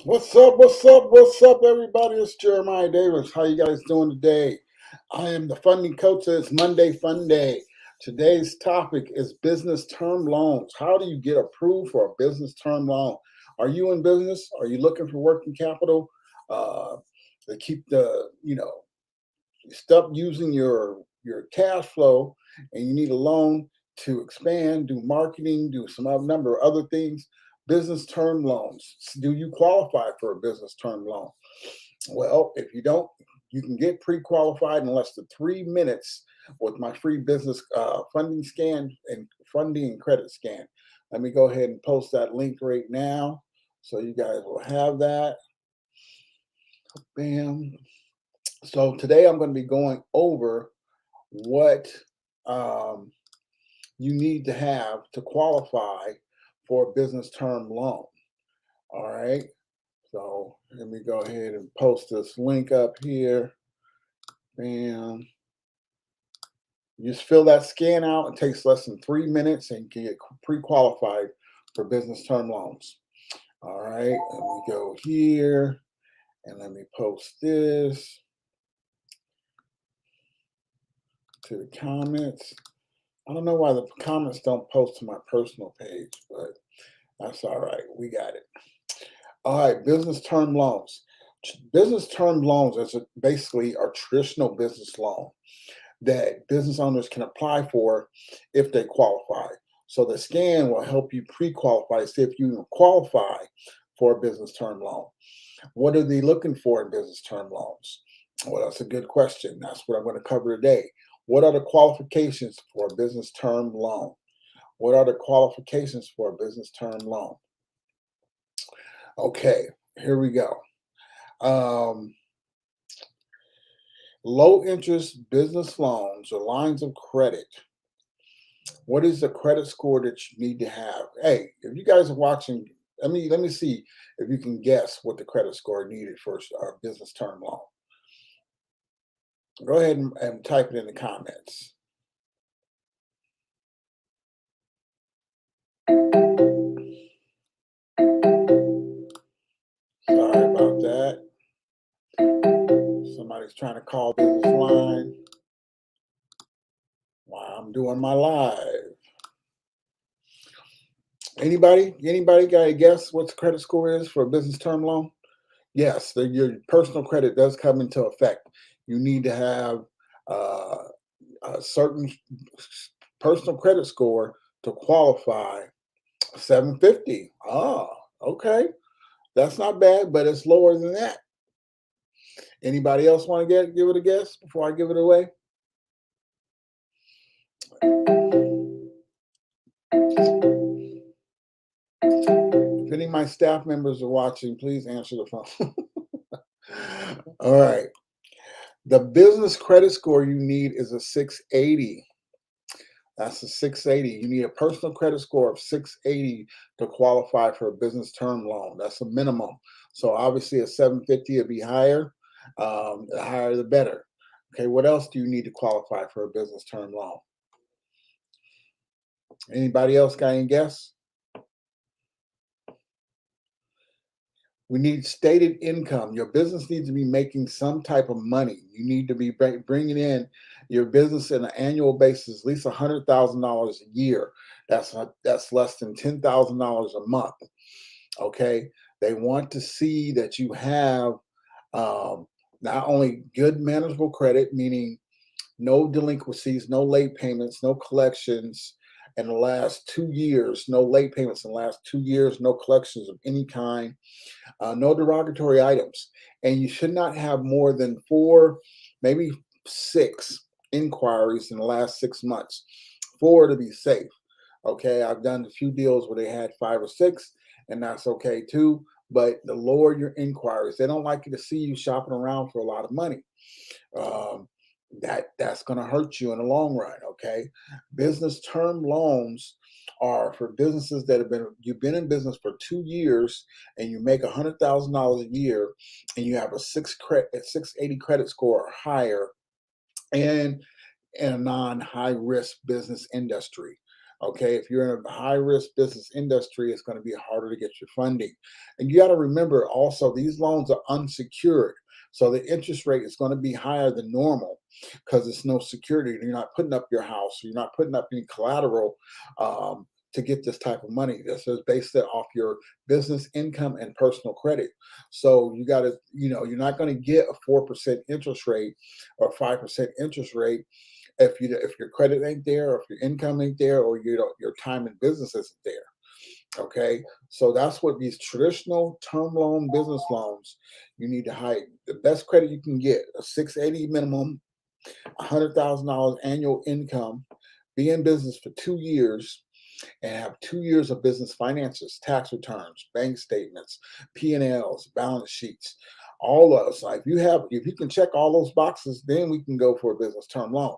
What's up? What's up? What's up, everybody? It's Jeremiah Davis. How you guys doing today? I am the funding coach. It's Monday Fun Day. Today's topic is business term loans. How do you get approved for a business term loan? Are you in business? Are you looking for working capital uh, to keep you stop using your cash flow, and you need a loan to expand, do marketing, do some other number of other things. Business term loans. Do you qualify for a business term loan? Well, if you don't, you can get pre-qualified in less than 3 minutes with my free business funding scan and funding and credit scan. Let me go ahead and post that link right now so you guys will have that. Bam. So today I'm going to be going over what um, you need to have to qualify for a business term loan. All right. So let me go ahead and post this link up here. Bam. You just fill that scan out. It takes less than 3 minutes and you can get pre-qualified for business term loans. All right. Let me go here and let me post this to the comments. I don't know why the comments don't post to my personal page, but that's all right. We got it. All right, business term loans. Business term loans is basically a traditional business loan that business owners can apply for if they qualify. So the scan will help you pre-qualify, see if you qualify for a business term loan. What are they looking for in business term loans? Well, that's a good question. That's what I'm going to cover today. What are the qualifications for a business term loan? What are the qualifications for a business term loan? Okay, here we go. Um, Low interest business loans or lines of credit. What is the credit score that you need to have? Hey, if you guys are watching, let me see if you can guess what the credit score needed for a business term loan. Go ahead and type it in the comments. Sorry about that. Somebody's trying to call business line while I'm doing my live. Anybody got a guess what the credit score is for a business term loan? Yes, your personal credit does come into effect. You need to have uh, a certain personal credit score to qualify. 750. Ah, okay. That's not bad, but it's lower than that. Anybody else want to give it a guess before I give it away? If any of my staff members are watching, please answer the phone. All right. The business credit score you need is a 680. That's a 680. You need a personal credit score of 680 to qualify for a business term loan. That's a minimum. So obviously a 750 would be higher. The higher the better. Okay, what else do you need to qualify for a business term loan? Anybody else got any guess? We need stated income. Your business needs to be making some type of money. You need to be bringing in your business on an annual basis at least $100,000 a year. That's less than $10,000 a month. Okay, they want to see that you have not only good manageable credit, meaning no delinquencies, no late payments, no collections in the last 2 years, no late payments in the last 2 years, no collections of any kind, no derogatory items. And you should not have more than 4, maybe 6 inquiries in the last 6 months. 4 to be safe. Okay, I've done a few deals where they had 5 or 6, and that's okay too. But the lower your inquiries, they don't like you to see you shopping around for a lot of money. Um, that's going to hurt you in the long run. Okay, business term loans are for businesses that you've been in business for 2 years and you make $100,000 a year and you have a 680 credit score or higher and in a non high risk business industry. Okay, if you're in a high risk business industry, it's going to be harder to get your funding. And you got to remember also, these loans are unsecured. So the interest rate is going to be higher than normal because it's no security. You're not putting up your house, you're not putting up any collateral to get this type of money. This is based off your business income and personal credit. So you got to, you're not going to get a 4% interest rate or 5% interest rate if your credit ain't there, or if your income ain't there, or your time in business isn't there. Okay, so that's what these traditional term loan business loans, you need to hide the best credit you can get: a 680 minimum, $100,000 annual income, be in business for 2 years, and have 2 years of business finances, tax returns, bank statements, P&Ls, balance sheets. All of us, like if you can check all those boxes, then we can go for a business term loan,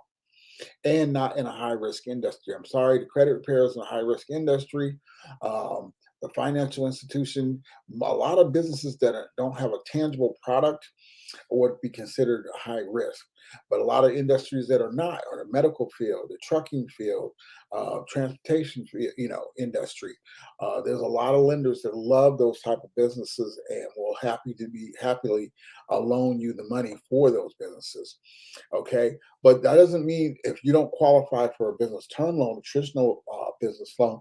and not in a high risk industry. I'm sorry, the credit repair is in a high risk industry. The financial institution, a lot of businesses that don't have a tangible product would be considered high risk. But a lot of industries that are not, or the medical field, the trucking field, transportation, industry. There's a lot of lenders that love those type of businesses and will happily loan you the money for those businesses. Okay, but that doesn't mean if you don't qualify for a business term loan, a traditional business loan,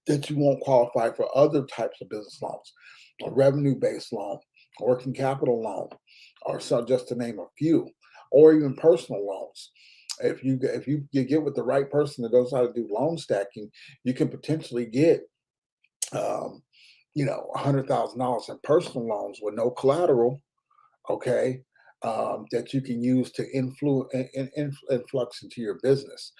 that you won't qualify for other types of business loans, a revenue-based loan, working capital loan, or so, just to name a few, or even personal loans. If you get with the right person that knows how to do loan stacking, you can potentially get um, $100,000 in personal loans with no collateral. Okay, that you can use to influx into your business.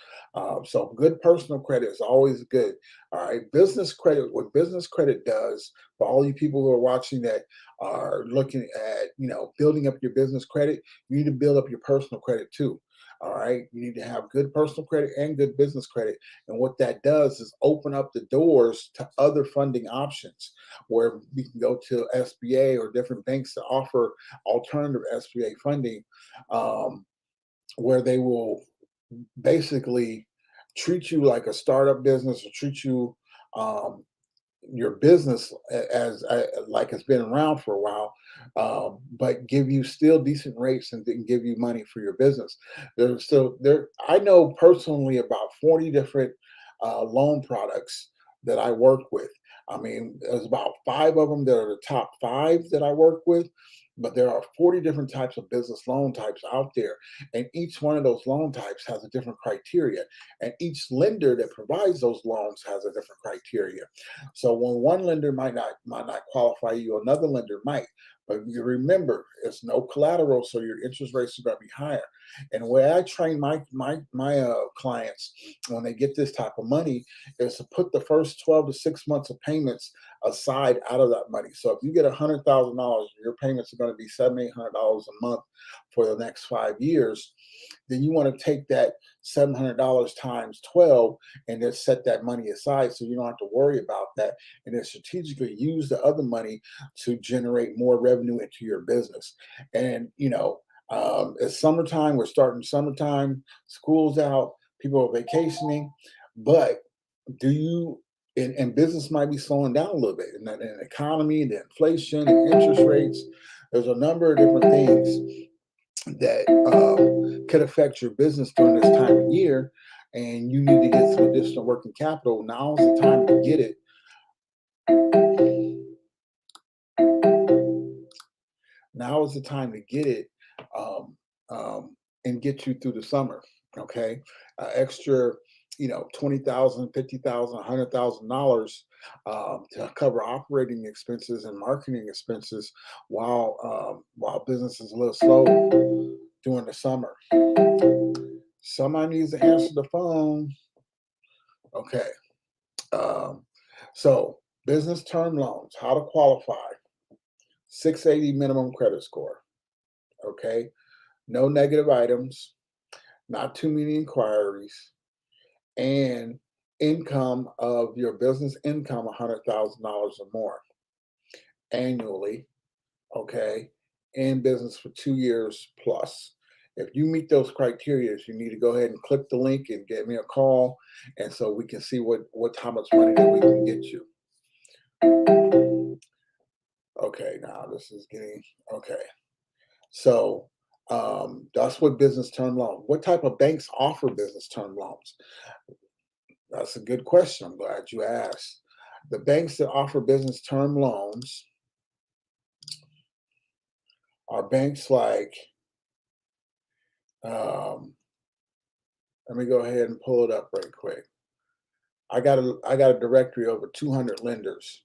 So good personal credit is always good. All right, business credit. What business credit does for all you people who are watching that are looking at building up your business credit, you need to build up your personal credit too. All right, you need to have good personal credit and good business credit, and what that does is open up the doors to other funding options, where we can go to SBA or different banks that offer alternative SBA funding, um, where they will basically treat you like a startup business, or treat you um, your business as like it's been around for a while, but give you still decent rates and then give you money for your business. There's still there. I know personally about 40 different loan products that I work with. I mean, there's about five of them that are the top five that I work with, but there are 40 different types of business loan types out there, and each one of those loan types has a different criteria, and each lender that provides those loans has a different criteria. So when one lender might not qualify you, another lender might. But you remember, it's no collateral, so your interest rates are going to be higher. And the way I train my clients when they get this type of money is to put the first 12 to 6 months of payments aside out of that money. So if you get $100,000, your payments are going to be $700-800 a month for the next 5 years. Then you want to take that $700 times 12 and then set that money aside, so you don't have to worry about that, and then strategically use the other money to generate more revenue into your business. And it's summertime, we're starting summertime, school's out, people are vacationing, but do you and business might be slowing down a little bit, and the economy, the inflation, the interest rates, there's a number of different things that could affect your business during this time of year, and you need to get some additional working capital. Now is the time to get it. Now is the time to get it, um, and get you through the summer. Okay, extra, 20,000, 50,000, $100,000 to cover operating expenses and marketing expenses while business is a little slow during the summer. Somebody needs to answer the phone. Okay. Um, so business term loans, how to qualify: 680 minimum credit score. Okay. No negative items, not too many inquiries, and income of your business income $100,000 or more annually. Okay. In business for 2 years plus. If you meet those criteria, you need to go ahead and click the link and get me a call, and so we can see what how much money that we can get you. Okay, now this is getting okay. So that's what business term loan. What type of banks offer business term loans? That's a good question. I'm glad you asked. The banks that offer business term loans are banks like, um, let me go ahead and pull it up right quick. I got a directory over 200 lenders.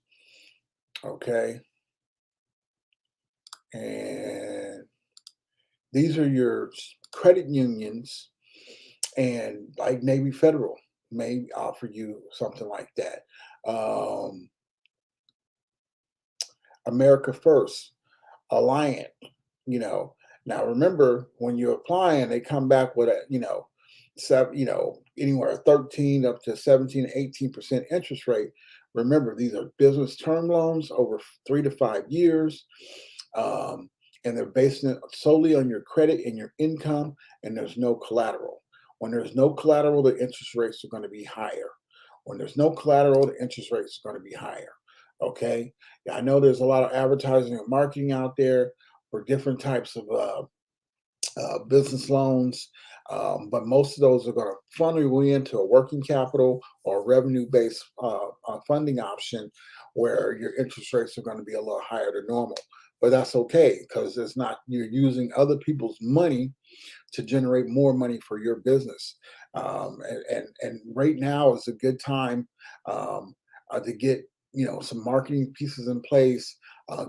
Okay, and these are your credit unions, and like Navy Federal may offer you something like that. Um, America First, Alliant, you know. Now remember, when you're applying, they come back with a, anywhere 13 up to 17, 18% interest rate. Remember, these are business term loans over 3 to 5 years. Um, and they're based it solely on your credit and your income, and there's no collateral. When there's no collateral, the interest rates are going to be higher. When there's no collateral, the interest rates are going to be higher. Okay. Yeah, I know there's a lot of advertising and marketing out there for different types of business loans, but most of those are going to funnel you into a working capital or revenue-based funding option where your interest rates are going to be a little higher than normal. But that's okay because it's not you're using other people's money to generate more money for your business. And right now is a good time to get some marketing pieces in place,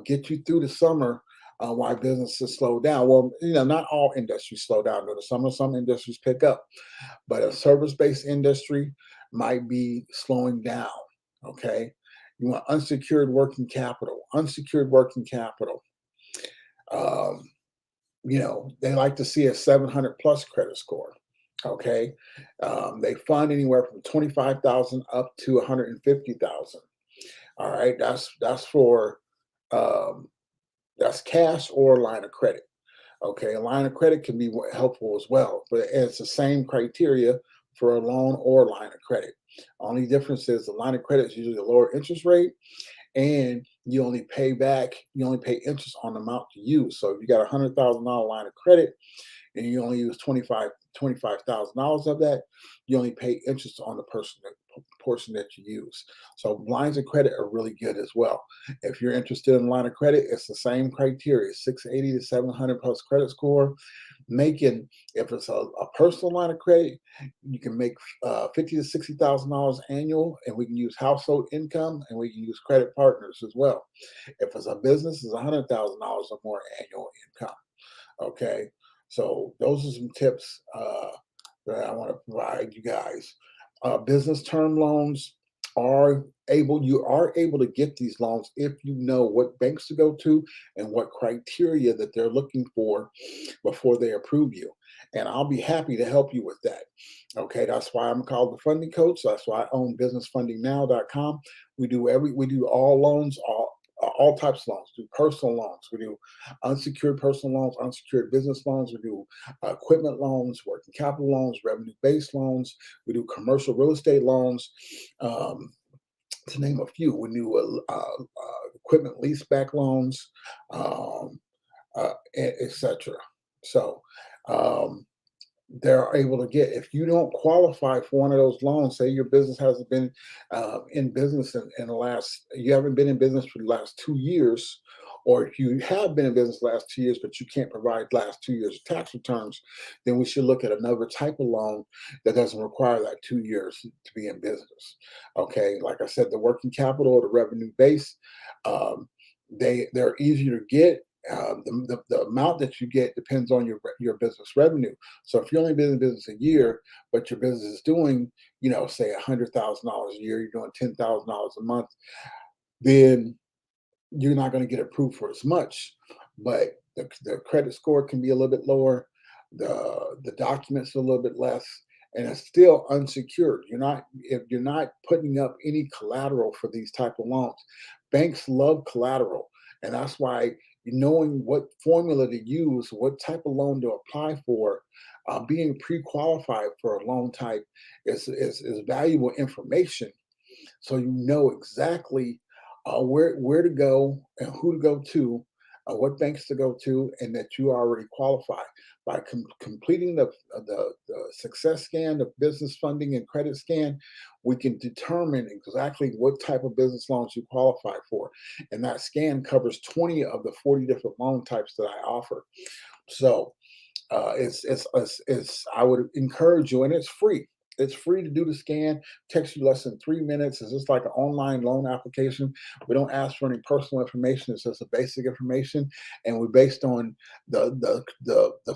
get you through the summer why businesses slow down. Well, not all industries slow down during the summer. Some industries pick up, but a service-based industry might be slowing down. Okay, you want unsecured working capital. Unsecured working capital. Um, they like to see a 700 plus credit score. Okay, they fund anywhere from 25,000 up to 150,000. All right, that's for um, that's cash or line of credit. Okay, a line of credit can be helpful as well, but it's the same criteria for a loan or line of credit. Only difference is the line of credit is usually a lower interest rate, and you only pay interest on the amount you use. So if you got $100,000 line of credit and you only use $25,000 of that, you only pay interest on the portion that you use. So lines of credit are really good as well. If you're interested in line of credit, it's the same criteria: 680 to 700 plus credit score. Making If it's a personal line of credit, you can make $50 to $60,000 annual, and we can use household income, and we can use credit partners as well. If it's a business, it's $100,000 or more annual income. Okay, so those are some tips that I want to provide you guys. Business term loans you are able to get these loans if you know what banks to go to and what criteria that they're looking for before they approve you. And I'll be happy to help you with that. Okay, that's why I'm called the funding coach. That's why I own businessfundingnow.com. We do all loans, all types of loans. We do personal loans. We do unsecured personal loans, unsecured business loans. We do equipment loans, working capital loans, revenue-based loans. We do commercial real estate loans. To name a few, we do equipment leaseback loans, etc. So they're able to get, if you don't qualify for one of those loans, say your business hasn't been in business in the last, you haven't been in business for the last 2 years, or if you have been in business the last 2 years, but you can't provide last 2 years of tax returns, then we should look at another type of loan that doesn't require that 2 years to be in business. Okay, like I said, the working capital or the revenue base, um, they're easier to get. The amount that you get depends on your business revenue. So if you're only been in business a year, but your business is doing, say $100,000 a year, you're doing $10,000 a month, then you're not going to get approved for as much. But the credit score can be a little bit lower, the documents are a little bit less, and it's still unsecured. If you're not putting up any collateral for these type of loans. Banks love collateral, and that's why knowing what formula to use, what type of loan to apply for, being pre-qualified for a loan type is valuable information, so you know exactly where to go and who to go to, what banks to go to, and that you already qualify. By completing the success scan, the business funding and credit scan, we can determine exactly what type of business loans you qualify for. And that scan covers 20 of the 40 different loan types that I offer. So I would encourage you, and it's free. It's free to do the scan. Takes you less than 3 minutes. It's just like an online loan application. We don't ask for any personal information. It's just a basic information, and we're based on the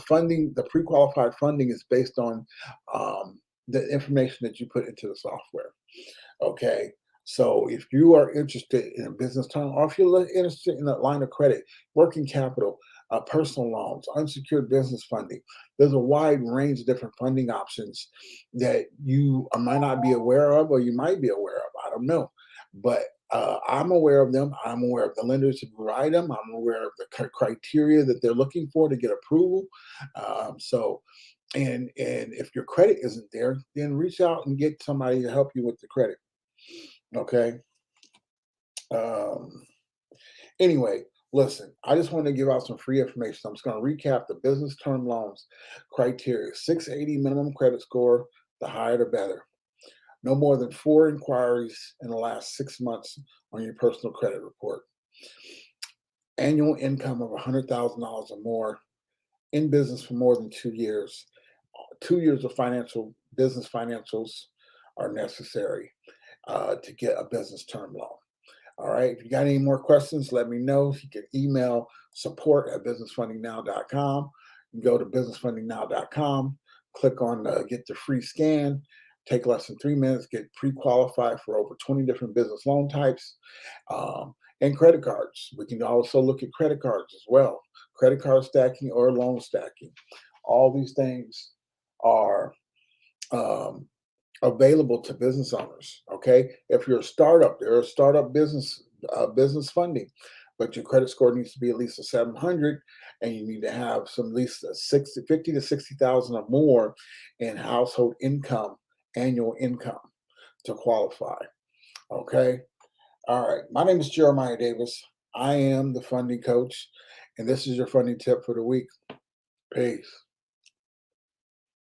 funding. The pre-qualified funding is based on the information that you put into the software. Okay. So if you are interested in a business term, or if you're interested in a line of credit, working capital, personal loans, unsecured business funding, there's a wide range of different funding options that you might not be aware of, or you might be aware of. I don't know. But I'm aware of them. I'm aware of the lenders who provide them. I'm aware of the criteria that they're looking for to get approval. And if your credit isn't there, then reach out and get somebody to help you with the credit. Okay. Um, anyway, listen, I just want to give out some free information. I'm just going to recap the business term loans criteria: 680 minimum credit score, the higher the better. No more than 4 inquiries in the last 6 months on your personal credit report. Annual income of $100,000 or more. In business for more than 2 years. 2 years of business financials are necessary to get a business term loan. All right. If you got any more questions, let me know. You can email support@businessfundingnow.com. You can go to businessfundingnow.com, click on get the free scan, take less than 3 minutes, get pre-qualified for over 20 different business loan types, and credit cards. We can also look at credit cards as well, credit card stacking or loan stacking. All these things are available to business owners. Okay, if you're a startup, there are startup business funding, but your credit score needs to be at least a 700, and you need to have some at least 50 to 60,000 or more in household income, annual income, to qualify. Okay, all right. My name is Jeremiah Davis. I am the funding coach, and this is your funding tip for the week. Peace.